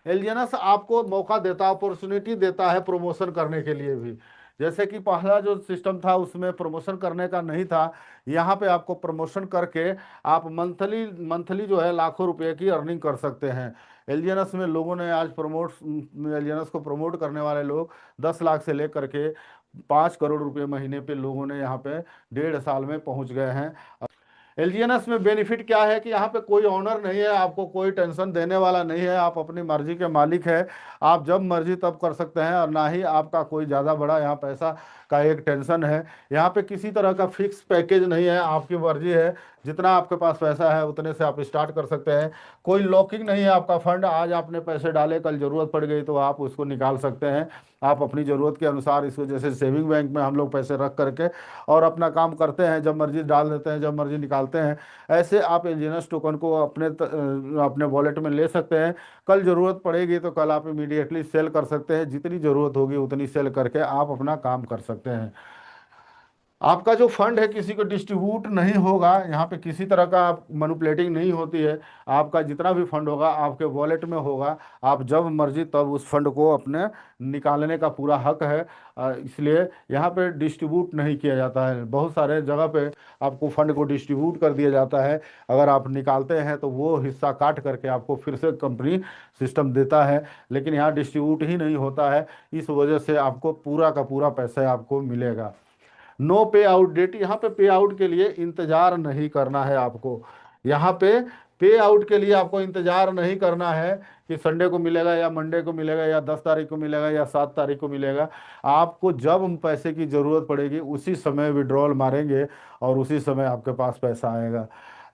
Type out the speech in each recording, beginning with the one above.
Aliens आपको मौका देता है, अपॉर्चुनिटी देता है प्रमोशन करने के लिए भी। जैसे कि पहला जो सिस्टम था उसमें प्रमोशन करने का नहीं था, यहाँ पे आपको प्रमोशन करके आप मंथली मंथली जो है लाखों रुपए की अर्निंग कर सकते हैं। एलियनस में लोगों ने आज एलियनस को प्रमोट करने वाले लोग 10 लाख से लेकर के 5 करोड़ रुपए महीने पे लोगों ने यहाँ पे 1.5 साल में पहुंच गए हैं। एलजीएनएस में बेनिफिट क्या है कि यहाँ पे कोई ऑनर नहीं है, आपको कोई टेंशन देने वाला नहीं है, आप अपनी मर्जी के मालिक है। आप जब मर्जी तब कर सकते हैं, और ना ही आपका कोई ज़्यादा बड़ा यहाँ पैसा का एक टेंशन है। यहाँ पे किसी तरह का फिक्स पैकेज नहीं है, आपकी मर्जी है, जितना आपके पास पैसा है उतने से आप स्टार्ट कर सकते हैं। कोई लॉकिंग नहीं है आपका फंड, आज आपने पैसे डाले कल ज़रूरत पड़ गई तो आप उसको निकाल सकते हैं। आप अपनी ज़रूरत के अनुसार इसको, जैसे सेविंग बैंक में हम लोग पैसे रख करके और अपना काम करते हैं, जब मर्जी डाल देते हैं जब मर्जी निकालते हैं, ऐसे आप इंजीनियर्स टोकन को अपने वॉलेट में ले सकते हैं। कल ज़रूरत पड़ेगी तो कल आप इमीडिएटली सेल कर सकते हैं, जितनी ज़रूरत होगी उतनी सेल करके आप अपना काम कर सकते हैं। आपका जो फंड है किसी को डिस्ट्रीब्यूट नहीं होगा, यहाँ पे किसी तरह का आप मैनिपुलेटिंग नहीं होती है। आपका जितना भी फंड होगा आपके वॉलेट में होगा, आप जब मर्जी तब उस फंड को अपने निकालने का पूरा हक है। इसलिए यहाँ पे डिस्ट्रीब्यूट नहीं किया जाता है। बहुत सारे जगह पे आपको फंड को डिस्ट्रीब्यूट कर दिया जाता है, अगर आप निकालते हैं तो वो हिस्सा काट करके आपको फिर से कंपनी सिस्टम देता है, लेकिन यहाँ डिस्ट्रीब्यूट ही नहीं होता है। इस वजह से आपको पूरा का पूरा पैसा आपको मिलेगा। नो पे आउट डेट, यहाँ पे पे आउट के लिए इंतजार नहीं करना है आपको। यहाँ पे आउट के लिए आपको इंतजार नहीं करना है कि संडे को मिलेगा या मंडे को मिलेगा या 10 तारीख को मिलेगा या 7 तारीख को मिलेगा। आपको जब पैसे की ज़रूरत पड़ेगी उसी समय विड्रॉल मारेंगे और उसी समय आपके पास पैसा आएगा।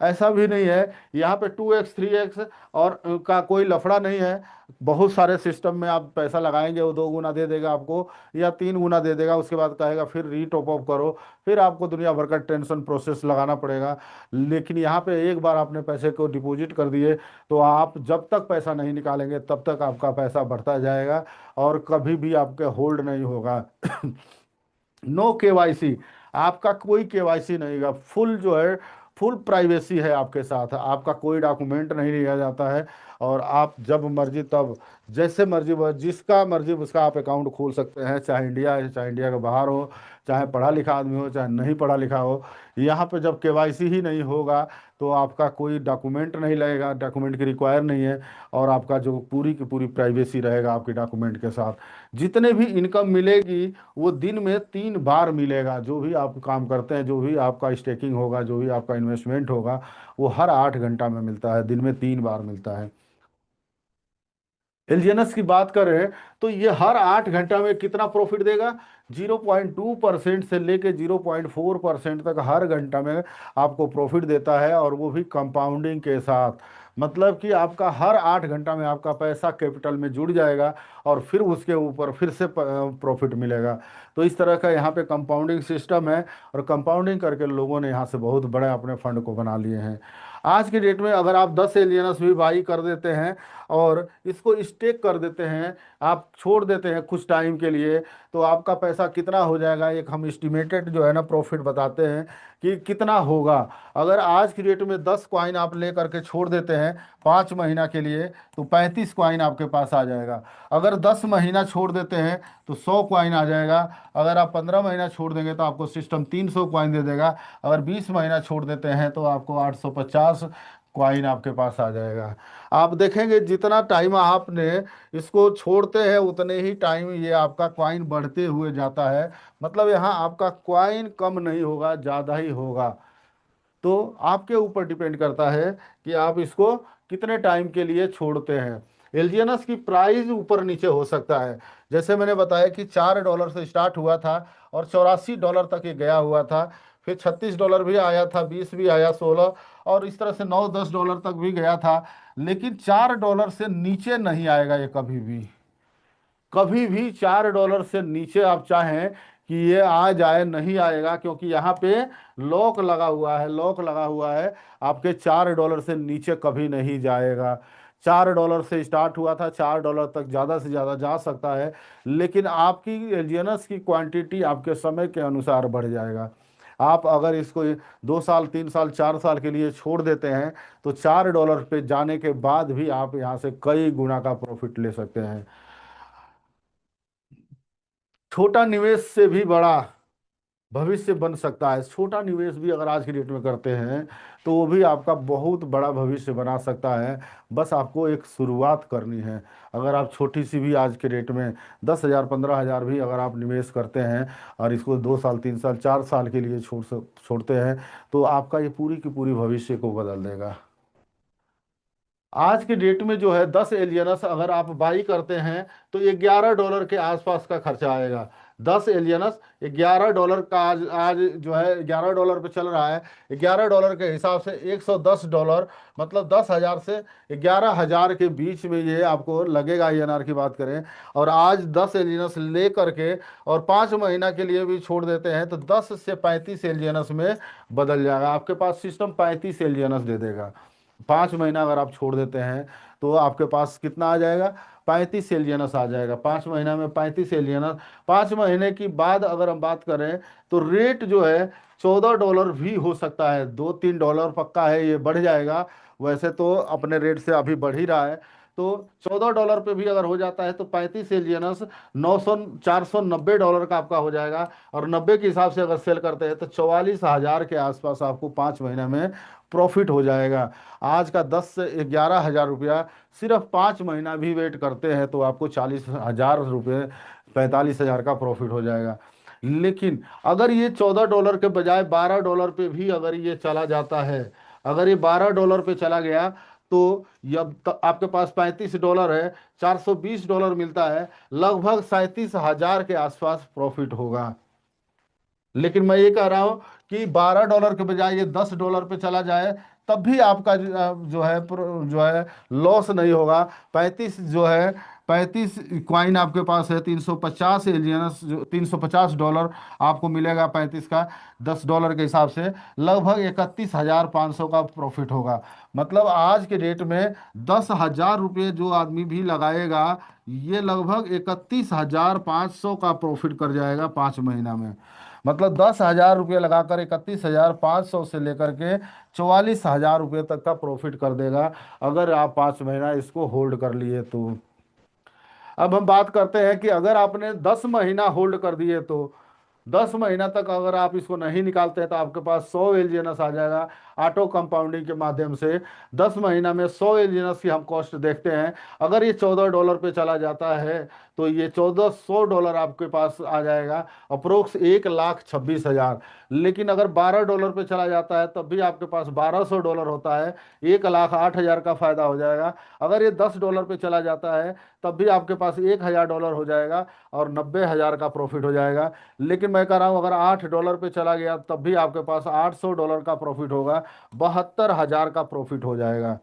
ऐसा भी नहीं है, यहाँ पे 2x 3x और का कोई लफड़ा नहीं है। बहुत सारे सिस्टम में आप पैसा लगाएंगे वो 2 गुना दे देगा आपको या 3 गुना दे देगा, उसके बाद कहेगा फिर री टॉप अप करो, फिर आपको दुनिया भर का टेंशन प्रोसेस लगाना पड़ेगा। लेकिन यहाँ पे एक बार आपने पैसे को डिपॉजिट कर दिए तो आप जब तक पैसा नहीं निकालेंगे तब तक आपका पैसा बढ़ता जाएगा और कभी भी आपके होल्ड नहीं होगा। नो केवाईसी, आपका कोई केवाईसी नहीं होगा, फुल जो है फुल प्राइवेसी है आपके साथ, आपका कोई डॉक्यूमेंट नहीं लिया जाता है। और आप जब मर्जी तब जैसे मर्जी जिसका मर्जी उसका आप अकाउंट खोल सकते हैं, चाहे इंडिया है चाहे इंडिया के बाहर हो, चाहे पढ़ा लिखा आदमी हो चाहे नहीं पढ़ा लिखा हो। यहाँ पे जब केवाईसी ही नहीं होगा तो आपका कोई डॉक्यूमेंट नहीं लगेगा, डॉक्यूमेंट की रिक्वायर नहीं है, और आपका जो पूरी की पूरी प्राइवेसी रहेगा आपके डॉक्यूमेंट के साथ। जितने भी इनकम मिलेगी वो दिन में 3 बार मिलेगा। जो भी आप काम करते हैं, जो भी आपका स्टेकिंग होगा, जो भी आपका इन्वेस्टमेंट होगा, वो हर 8 घंटा में मिलता है, दिन में 3 बार मिलता है। एलजीएनएस की बात करें तो ये हर 8 घंटा में कितना प्रॉफिट देगा, 0.2% से लेके 0.4% तक हर घंटा में आपको प्रॉफिट देता है, और वो भी कंपाउंडिंग के साथ। मतलब कि आपका हर 8 घंटा में आपका पैसा कैपिटल में जुड़ जाएगा और फिर उसके ऊपर फिर से प्रॉफिट मिलेगा। तो इस तरह का यहाँ पे कंपाउंडिंग सिस्टम है, और कंपाउंडिंग करके लोगों ने यहाँ से बहुत बड़े अपने फंड को बना लिए हैं। आज की डेट में अगर आप 10 एलियनस भी बाई कर देते हैं और इसको स्टेक कर देते हैं, आप छोड़ देते हैं कुछ टाइम के लिए, तो आपका पैसा कितना हो जाएगा, एक हम एस्टिमेटेड जो है ना प्रॉफिट बताते हैं कि कितना होगा। अगर आज की डेट में 10 कॉइन आप ले करके छोड़ देते हैं 5 महीना के लिए, तो 35 कॉइन आपके पास आ जाएगा। अगर 10 महीना छोड़ देते हैं तो 100 कॉइन आ जाएगा। अगर आप 15 महीना छोड़ देंगे तो आपको सिस्टम 300 कॉइन दे देगा। अगर 20 महीना छोड़ देते हैं तो आपको 850 कॉइन आपके पास आ जाएगा। आप देखेंगे जितना टाइम आपने इसको छोड़ते हैं उतने ही टाइम ये आपका कॉइन बढ़ते हुए जाता है। मतलब यहाँ आपका कॉइन कम नहीं होगा, ज़्यादा ही होगा। तो आपके ऊपर डिपेंड करता है कि आप इसको कितने टाइम के लिए छोड़ते हैं। एलजीएनएस की प्राइस ऊपर नीचे हो सकता है। जैसे मैंने बताया कि $4 से स्टार्ट हुआ था और $84 तक ये गया हुआ था, फिर $36 भी आया था, 20 भी आया, 16, और इस तरह से $9-10 तक भी गया था। लेकिन $4 से नीचे नहीं आएगा ये कभी भी। कभी भी $4 से नीचे आप चाहें कि ये आ जाए, नहीं आएगा, क्योंकि यहाँ पे लॉक लगा हुआ है, लॉक लगा हुआ है। आपके $4 से नीचे कभी नहीं जाएगा। $4 से स्टार्ट हुआ था, $4 तक ज़्यादा से ज़्यादा जा सकता है, लेकिन आपकी एलजीएनएस की क्वांटिटी आपके समय के अनुसार बढ़ जाएगा। आप अगर इसको 2 साल 3 साल 4 साल के लिए छोड़ देते हैं तो $4 पे जाने के बाद भी आप यहाँ से कई गुना का प्रॉफिट ले सकते हैं। छोटा निवेश से भी बड़ा भविष्य बन सकता है। छोटा निवेश भी अगर आज की डेट में करते हैं तो वो भी आपका बहुत बड़ा भविष्य बना सकता है। बस आपको एक शुरुआत करनी है। अगर आप छोटी सी भी आज के डेट में 10,000 15,000 भी अगर आप निवेश करते हैं और इसको 2 साल 3 साल 4 साल के लिए छोड़ते हैं तो आपका ये पूरी की पूरी भविष्य को बदल देगा। आज के डेट में जो है 10 एलियनस अगर आप बाई करते हैं तो $11 के आसपास का खर्चा आएगा। 10 एलियनस $11 का आज आज जो है $11 पे चल रहा है। $11 के हिसाब से $110, मतलब 10,000 से 11,000 के बीच में ये आपको लगेगा INR की बात करें। और आज 10 एलियनस ले करके और 5 महीना के लिए भी छोड़ देते हैं तो 10 से 35 एलियनस में बदल जाएगा। आपके पास सिस्टम 35 एलियनस दे देगा। 5 महीना अगर आप छोड़ देते हैं तो आपके पास कितना आ जाएगा, 35 एलियनस आ जाएगा। 5 महीना में 35 एलियनस। 5 महीने की बाद अगर हम बात करें तो रेट जो है $14 भी हो सकता है। $2-3 पक्का है, ये बढ़ जाएगा। वैसे तो अपने रेट से अभी बढ़ ही रहा है। तो $14 पे भी अगर हो जाता है तो 35 एलियनस 490 का आपका हो जाएगा। और 90 के हिसाब से अगर सेल करते हैं तो 44,000 के आसपास आपको 5 महीने में प्रॉफिट हो जाएगा। आज का 10 से 11 हज़ार रुपया सिर्फ 5 महीना भी वेट करते हैं तो आपको 40,000 रुपये 45,000 का प्रॉफिट हो जाएगा। लेकिन अगर ये $14 के बजाय $12 पे भी अगर ये चला जाता है, अगर ये $12 पे चला गया तो जब आपके पास $35 है, $420 मिलता है, लगभग 37,000 के आसपास प्रॉफिट होगा। लेकिन मैं ये कह रहा हूं कि $12 के बजाय ये $10 पे चला जाए तब भी आपका जो है लॉस नहीं होगा। 35 क्वाइन आपके पास है, 350 एलियनस, जो $350 आपको मिलेगा 35 का, $10 के हिसाब से लगभग 31,500 का प्रॉफिट होगा। मतलब आज के डेट में 10,000 रुपये जो आदमी भी लगाएगा ये लगभग 31,500 का प्रॉफिट कर जाएगा 5 महीना में। मतलब 10,000 रुपये लगाकर 31,500 से लेकर के 44,000 रुपये तक का प्रॉफिट कर देगा अगर आप 5 महीना इसको होल्ड कर लिए तो। अब हम बात करते हैं कि अगर आपने 10 महीना होल्ड कर दिए तो 10 महीना तक अगर आप इसको नहीं निकालते हैं तो आपके पास 100 एलियनस आ जाएगा ऑटो कंपाउंडिंग के माध्यम से। 10 महीना में 100 एलियनस की हम कॉस्ट देखते हैं। अगर ये $14 पे चला जाता है तो ये $1,400 आपके पास आ जाएगा, अप्रोक्स 1,26,000। लेकिन अगर $12 पे चला जाता है तब भी आपके पास $1,200 होता है, 1,08,000 का फायदा हो जाएगा। अगर ये $10 पे चला जाता है तब भी आपके पास $1,000 हो जाएगा और 90,000 का प्रॉफिट हो जाएगा। लेकिन मैं कह रहा हूँ अगर $8 पे चला गया तब भी आपके पास $800 का प्रॉफिट होगा, 72,000 का प्रॉफिट हो जाएगा।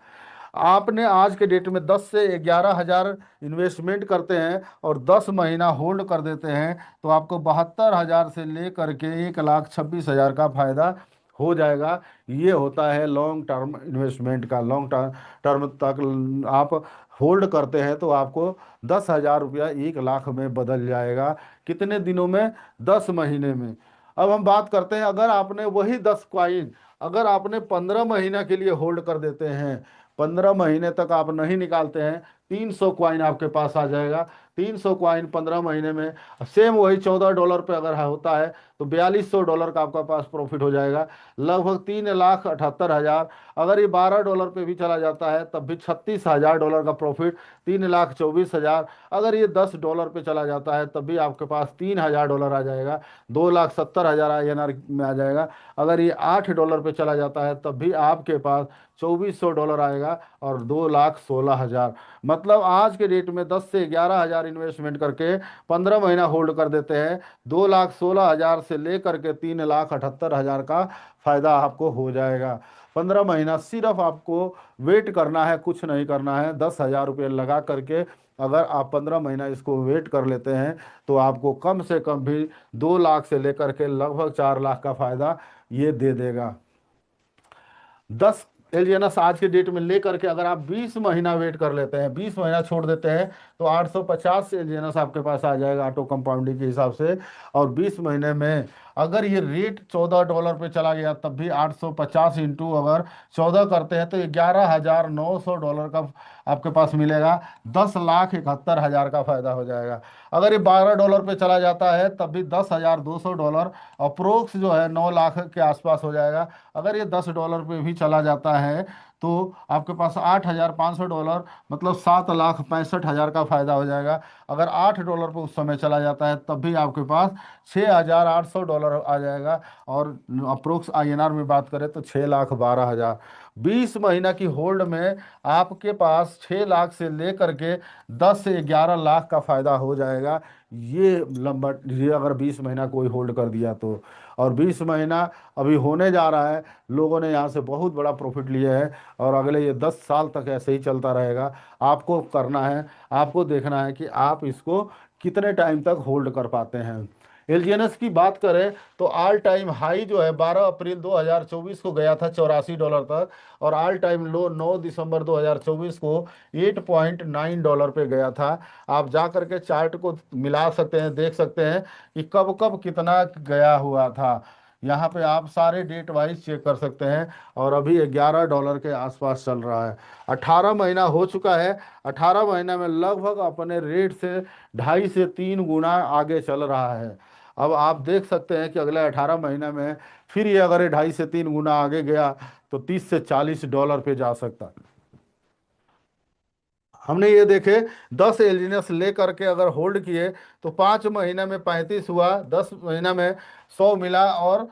आपने आज के डेट में 10 से 11,000 इन्वेस्टमेंट करते हैं और 10 महीना होल्ड कर देते हैं तो आपको 72,000 से ले करके 1,26,000 का फायदा हो जाएगा। ये होता है लॉन्ग टर्म इन्वेस्टमेंट का। लॉन्ग टर्म तक आप होल्ड करते हैं तो आपको 10,000 रुपया 1 लाख में बदल जाएगा। कितने दिनों में? 10 महीने में। अब हम बात करते हैं अगर आपने वही 10 क्वाइन अगर आपने 15 महीना के लिए होल्ड कर देते हैं, 15 महीने तक आप नहीं निकालते हैं, 300 क्वाइन आपके पास आ जाएगा। 300 क्वाइन 15 महीने में सेम वही $14 पे अगर होता है तो $4,200 का आपका पास प्रॉफिट हो जाएगा, लगभग 3,78,000। अगर ये $12 पे भी चला जाता है तब भी $36,000 का प्रॉफिट, 3,24,000। अगर ये $10 पे चला जाता है तब भी आपके पास $3,000 आ जाएगा, 2,70,000 INR में आ जाएगा। अगर ये $8 पे चला जाता है तब भी आपके पास $2,400 आएगा और 2,16,000। मतलब आज के डेट में 10 से 11,000 इन्वेस्टमेंट करके 15 महीना होल्ड कर देते हैं, 2,16,000 से लेकर के 3,78,000 का फायदा आपको हो जाएगा। 15 महीना सिर्फ आपको वेट करना है, कुछ नहीं करना है। 10,000 रुपये लगा करके अगर आप 15 महीना इसको वेट कर लेते हैं तो आपको कम से कम भी 2 लाख से लेकर के लगभग 4 लाख का फायदा ये दे देगा। 10 एलियनस आज के डेट में लेकर के अगर आप 20 महीना वेट कर लेते हैं, 20 महीना छोड़ देते हैं तो 850 एलियनस आपके पास आ जाएगा ऑटो कंपाउंडिंग के हिसाब से। और 20 महीने में अगर ये रेट $14 पे चला गया तब भी 850 इंटू अगर 14 करते हैं तो $11,900 का आपके पास मिलेगा। 10,71,000 का फायदा हो जाएगा। अगर ये $12 पे चला जाता है तब भी $10,200 अप्रोक्स जो है 9 लाख के आसपास हो जाएगा। अगर ये $10 पे भी चला जाता है तो आपके पास $8,500 मतलब 7,65,000 का फायदा हो जाएगा। अगर $8 पे उस समय चला जाता है तब भी आपके पास $6,800 आ जाएगा। और अप्रोक्स INR में बात करें तो 6,12,000। 20 महीना की होल्ड में आपके पास 6 लाख से लेकर के 10 से 11 लाख का फायदा हो जाएगा। ये अगर 20 महीना कोई होल्ड कर दिया तो। और 20 महीना अभी होने जा रहा है, लोगों ने यहाँ से बहुत बड़ा प्रॉफिट लिया है और अगले ये 10 साल तक ऐसे ही चलता रहेगा। आपको करना है, आपको देखना है कि आप इसको कितने टाइम तक होल्ड कर पाते हैं। एलजीएनएस की बात करें तो ऑल टाइम हाई जो है 12 अप्रैल 2024 को गया था $84 तक, और ऑल टाइम लो 9 दिसंबर 2024 को $8.9 पे गया था। आप जा करके चार्ट को मिला सकते हैं, देख सकते हैं कि कब कब कितना गया हुआ था। यहाँ पे आप सारे डेट वाइज चेक कर सकते हैं। और अभी $11 के आसपास चल रहा है। 18 महीना हो चुका है। 18 महीना में लगभग अपने रेट से 2.5 से 3 गुना आगे चल रहा है। अब आप देख सकते हैं कि अगले 18 महीना में फिर ये अगर 2.5 से 3 गुना आगे गया तो $30 से $40 पे जा सकता है। हमने ये देखे 10 एलजीनियस ले करके अगर होल्ड किए तो 5 महीना में 35 हुआ, 10 महीना में 100 मिला, और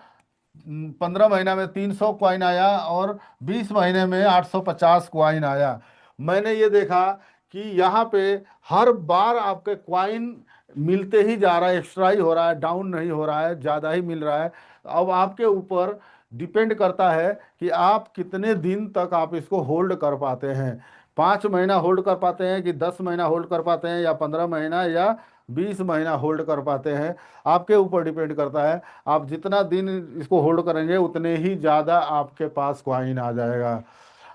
15 महीना में 300 क्वाइन आया, और 20 महीने में 850 क्वाइन आया। मैंने ये देखा कि यहाँ पे हर बार आपके क्वाइन मिलते ही जा रहा है, एक्स्ट्रा ही हो रहा है, डाउन नहीं हो रहा है, ज़्यादा ही मिल रहा है। अब आपके ऊपर डिपेंड करता है कि आप कितने दिन तक आप इसको होल्ड कर पाते हैं। 5 महीना होल्ड कर पाते हैं कि 10 महीना होल्ड कर पाते हैं, या 15 महीना या 20 महीना होल्ड कर पाते हैं, आपके ऊपर डिपेंड करता है। आप जितना दिन इसको होल्ड करेंगे उतने ही ज़्यादा आपके पास कॉइन आ जाएगा।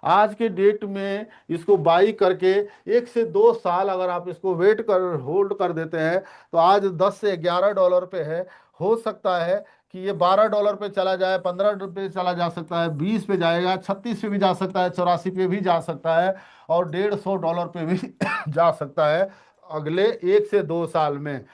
आज के डेट में इसको बाई करके 1 से 2 साल अगर आप इसको वेट कर होल्ड कर देते हैं तो आज $10 से $11 पे है। हो सकता है कि ये $12 पे चला जाए, 15 पे चला जा सकता है, 20 पे जाएगा, 36 पे भी जा सकता है, 84 पे भी जा सकता है, और $150 पे भी जा सकता है अगले 1 से 2 साल में।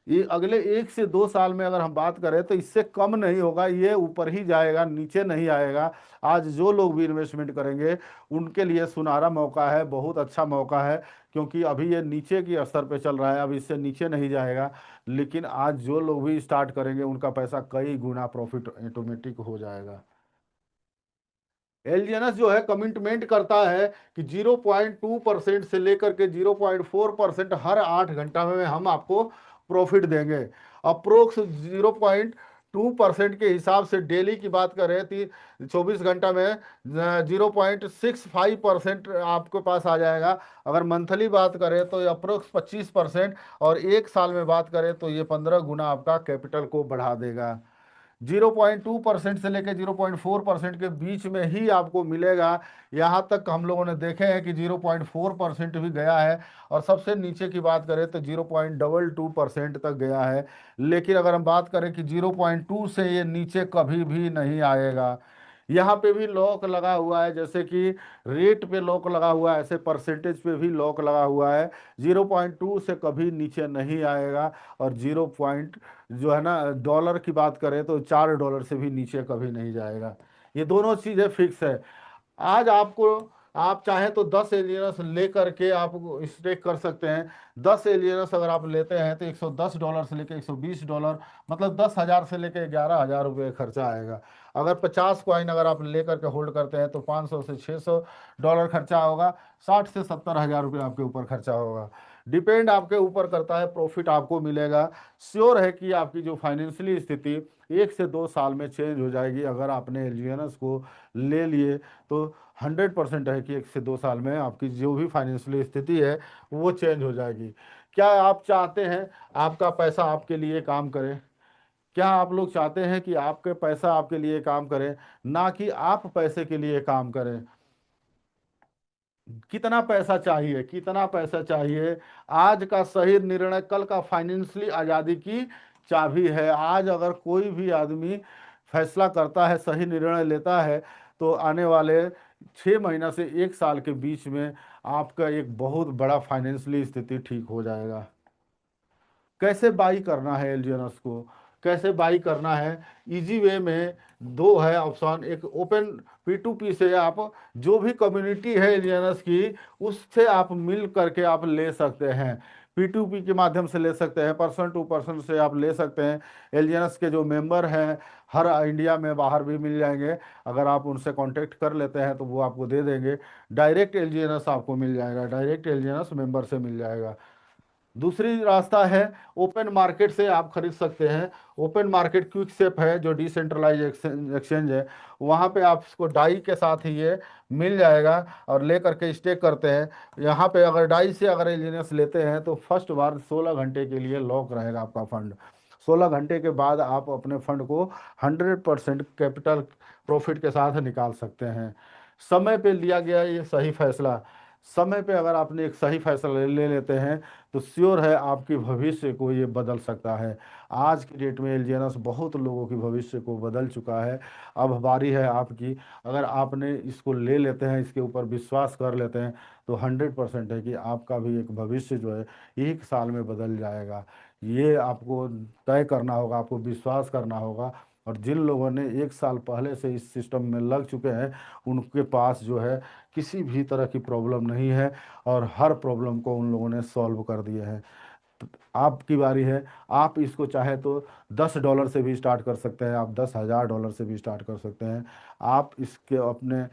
ये अगले 1 से 2 साल में अगर हम बात करें तो इससे कम नहीं होगा, ये ऊपर ही जाएगा, नीचे नहीं आएगा। आज जो लोग भी इन्वेस्टमेंट करेंगे उनके लिए सुनहरा मौका है, बहुत अच्छा मौका है, क्योंकि अभी ये नीचे की स्तर पे चल रहा है, अब इससे नीचे नहीं जाएगा। लेकिन आज जो लोग भी स्टार्ट करेंगे उनका पैसा कई गुना प्रॉफिट ऑटोमेटिक हो जाएगा। एलजीएनएस जो है कमिटमेंट करता है कि 0.2% से लेकर के 0.4% हर 8 घंटा में हम आपको प्रॉफिट देंगे। अप्रोक्स 0.2% के हिसाब से डेली की बात करें तो 24 घंटा में 0.65% आपके पास आ जाएगा। अगर मंथली बात करें तो ये अप्रोक्स 25%, और 1 साल में बात करें तो ये 15 गुना आपका कैपिटल को बढ़ा देगा। 0.2% से लेकर 0.4% के बीच में ही आपको मिलेगा। यहाँ तक हम लोगों ने देखे हैं कि 0.4% भी गया है, और सबसे नीचे की बात करें तो 0.22% तक गया है। लेकिन अगर हम बात करें कि 0.2 से ये नीचे कभी भी नहीं आएगा। यहाँ पे भी लॉक लगा हुआ है, जैसे कि रेट पे लॉक लगा हुआ है, ऐसे परसेंटेज पे भी लॉक लगा हुआ है। 0.2 से कभी नीचे नहीं आएगा। और 0 जो है ना डॉलर की बात करें तो $4 से भी नीचे कभी नहीं जाएगा। ये दोनों चीज़ें फिक्स है। आज आपको, आप चाहें तो 10 एलियंस ले करके आप स्टेक कर सकते हैं। 10 एलियंस अगर आप लेते हैं तो $110 से लेकर $120, मतलब 10,000 से लेकर 11,000 रुपये खर्चा आएगा। अगर 50 कॉइन अगर आप ले करके होल्ड करते हैं तो 500 से $600 खर्चा होगा। 60 से 70 हज़ार रुपये आपके ऊपर खर्चा होगा। डिपेंड आपके ऊपर करता है, प्रॉफिट आपको मिलेगा। श्योर है कि आपकी जो फाइनेंशियली स्थिति 1 से 2 साल में चेंज हो जाएगी। अगर आपने एलियंस को ले लिए तो 100% है कि 1 से 2 साल में आपकी जो भी फाइनेंशियली स्थिति है वो चेंज हो जाएगी। क्या आप चाहते हैं आपका पैसा आपके लिए काम करे? क्या आप लोग चाहते हैं कि आपके पैसा आपके लिए काम करे, ना कि आप पैसे के लिए काम करें? कितना पैसा चाहिए, कितना पैसा चाहिए? आज का सही निर्णय कल का फाइनेंशियली आज़ादी की चाबी है। आज अगर कोई भी आदमी फैसला करता है, सही निर्णय लेता है, तो आने वाले 6 महीना से 1 साल के बीच में आपका एक बहुत बड़ा फाइनेंशियली स्थिति ठीक हो जाएगा। कैसे बाई करना है एलजीएनएस को, कैसे बाई करना है? इजी वे में दो है ऑप्शन। एक ओपन P2P से आप जो भी कम्युनिटी है एलजीएनएस की, उससे आप मिल करके आप ले सकते हैं। P2P के माध्यम से ले सकते हैं, पर्सन टू पर्सन से आप ले सकते हैं। एलजीएनएस के जो मेंबर हैं हर इंडिया में बाहर भी मिल जाएंगे। अगर आप उनसे कांटेक्ट कर लेते हैं तो वो आपको दे देंगे। डायरेक्ट एलजीएनएस आपको मिल जाएगा, डायरेक्ट एलजीएनएस मेंबर से मिल जाएगा। दूसरी रास्ता है ओपन मार्केट से आप खरीद सकते हैं। ओपन मार्केट क्विक सेप है जो डिसेंट्रलाइज एक्सचेंज है, वहाँ पे आप इसको डाई के साथ ही ये मिल जाएगा और ले करके स्टेक करते हैं। यहाँ पे अगर डाई से अगर एलियंस लेते हैं तो फर्स्ट बार 16 घंटे के लिए लॉक रहेगा आपका फंड। 16 घंटे के बाद आप अपने फंड को 100% कैपिटल प्रॉफिट के साथ निकाल सकते हैं। समय पे लिया गया ये सही फैसला। समय पे अगर आपने एक सही फैसला ले लेते हैं तो श्योर है आपके भविष्य को ये बदल सकता है। आज की डेट में एलजीएनएस बहुत लोगों की भविष्य को बदल चुका है। अब बारी है आपकी। अगर आपने इसको ले लेते हैं, इसके ऊपर विश्वास कर लेते हैं, तो 100% है कि आपका भी एक भविष्य जो है 1 साल में बदल जाएगा। ये आपको तय करना होगा, आपको विश्वास करना होगा। और जिन लोगों ने 1 साल पहले से इस सिस्टम में लग चुके हैं, उनके पास जो है किसी भी तरह की प्रॉब्लम नहीं है और हर प्रॉब्लम को उन लोगों ने सॉल्व कर दिए हैं। तो आपकी बारी है। आप इसको चाहे तो $10 से भी स्टार्ट कर सकते हैं, आप $10,000 से भी स्टार्ट कर सकते हैं। आप इसके अपने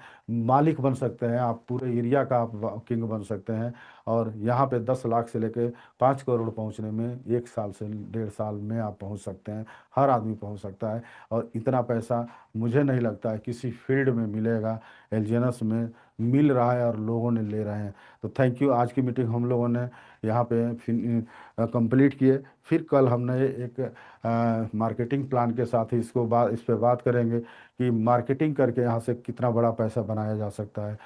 मालिक बन सकते हैं, आप पूरे एरिया का आप किंग बन सकते हैं। और यहाँ पे 10 लाख से लेके 5 करोड़ पहुँचने में 1 साल से 1.5 साल में आप पहुँच सकते हैं। हर आदमी पहुँच सकता है। और इतना पैसा मुझे नहीं लगता है किसी फील्ड में मिलेगा। एलजीएनएस में मिल रहा है और लोगों ने ले रहे हैं। तो थैंक यू। आज की मीटिंग हम लोगों ने यहाँ पे कंप्लीट किए। फिर कल हम नए एक मार्केटिंग प्लान के साथ ही इस पे बात करेंगे कि मार्केटिंग करके यहाँ से कितना बड़ा पैसा बनाया जा सकता है।